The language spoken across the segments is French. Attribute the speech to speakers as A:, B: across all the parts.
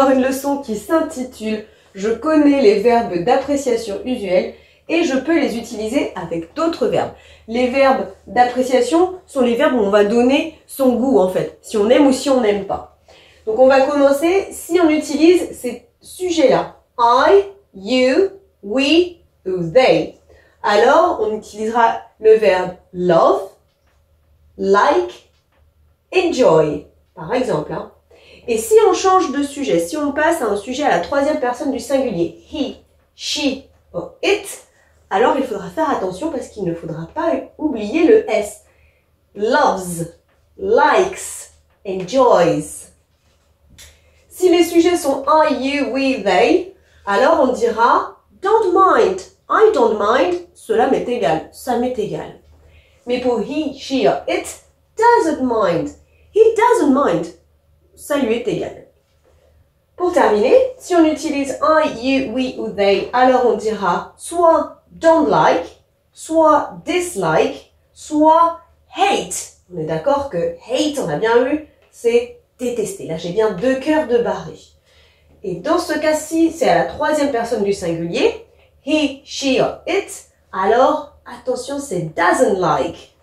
A: voir une leçon qui s'intitule « Je connais les verbes d'appréciation usuelle et je peux les utiliser avec d'autres verbes ». Les verbes d'appréciation sont les verbes où on va donner son goût en fait, si on aime ou si on n'aime pas. Donc on va commencer si on utilise ces sujets-là. I, you, we ou they. Alors on utilisera le verbe love, like, enjoy, par exemple. Et si on change de sujet, si on passe à un sujet à la troisième personne du singulier, he, she ou it, alors il faudra faire attention parce qu'il ne faudra pas oublier le S. Loves, likes, enjoys. Si les sujets sont I, you, we, they, alors on dira don't mind, I don't mind, cela m'est égal, ça m'est égal. Mais pour he, she or it, doesn't mind, he doesn't mind, ça lui est égal. Pour terminer, si on utilise I, you, we ou they, alors on dira soit don't like, soit dislike, soit hate. On est d'accord que hate, on a bien vu, c'est détester. Là, j'ai bien deux cœurs de barré. Et dans ce cas-ci, c'est à la troisième personne du singulier, he, she or it, alors attention, c'est doesn't like,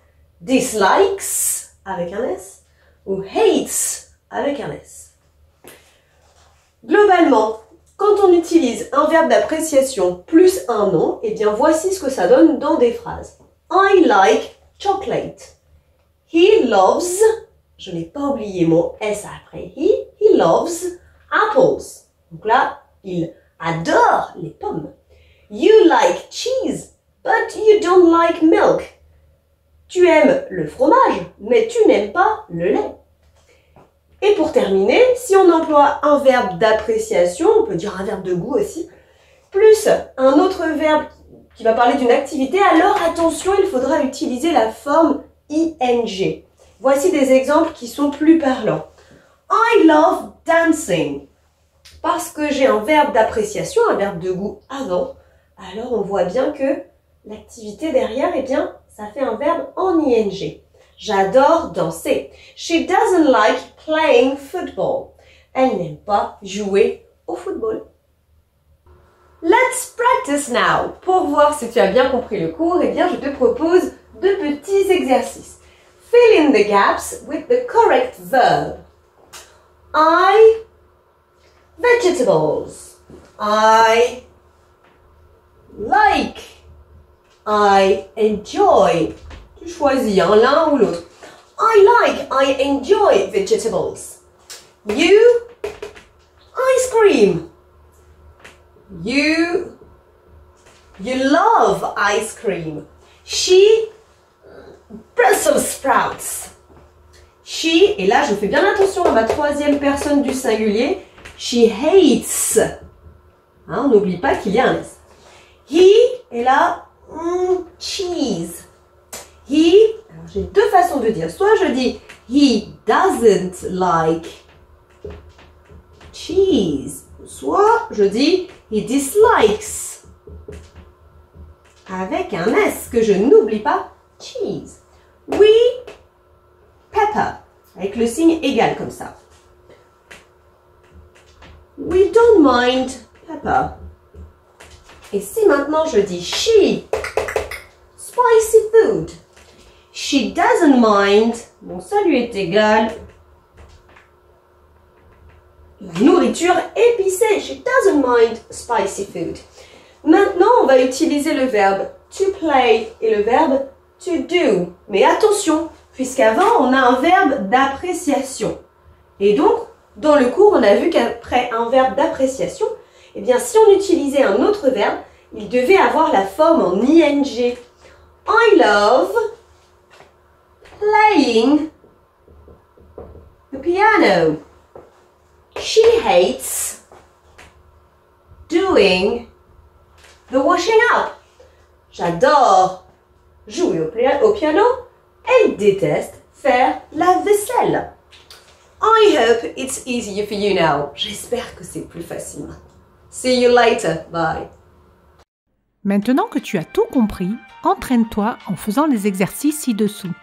A: dislikes avec un S ou hates avec un S. Globalement, quand on utilise un verbe d'appréciation plus un nom, eh bien voici ce que ça donne dans des phrases. I like chocolate. He loves, je n'ai pas oublié mon S après he loves apples. Donc là, il adore les pommes. You like cheese, but you don't like milk. Tu aimes le fromage, mais tu n'aimes pas le lait. Et pour terminer, si on emploie un verbe d'appréciation, on peut dire un verbe de goût aussi, plus un autre verbe qui va parler d'une activité, alors attention, il faudra utiliser la forme ing. Voici des exemples qui sont plus parlants. I love dancing. Parce que j'ai un verbe d'appréciation, un verbe de goût avant, alors on voit bien que l'activité derrière, eh bien, ça fait un verbe en ing. J'adore danser. She doesn't like playing football. Elle n'aime pas jouer au football. Let's practice now. Pour voir si tu as bien compris le cours, eh bien, je te propose deux petits exercices. Fill in the gaps with the correct verb. I, vegetables. I like. I enjoy. Tu choisis l'un ou l'autre. I enjoy vegetables. You, ice cream. You love ice cream. She, Brussels sprouts. She, et là je fais bien attention à ma troisième personne du singulier, she hates. On n'oublie pas qu'il y a un S. He, et là, cheese. He, alors j'ai deux façons de dire. Soit je dis he doesn't like cheese. Soit je dis he dislikes. Avec un S que je n'oublie pas, cheese. We, pepper. Avec le signe égal comme ça. We don't mind pepper. Et si maintenant je dis she, spicy food. She doesn't mind, bon ça lui est égal, la nourriture épicée. She doesn't mind spicy food. Maintenant, on va utiliser le verbe to play et le verbe to do. Mais attention, puisqu'avant, on a un verbe d'appréciation. Et donc, dans le cours, on a vu qu'après un verbe d'appréciation, eh bien, si on utilisait un autre verbe, il devait avoir la forme en ing. I love playing the piano. She hates doing the washing up. J'adore jouer au piano. Elle déteste faire la vaisselle. I hope it's easier for you now. J'espère que c'est plus facile maintenant. See you later. Bye.
B: Maintenant que tu as tout compris, entraîne-toi en faisant les exercices ci-dessous.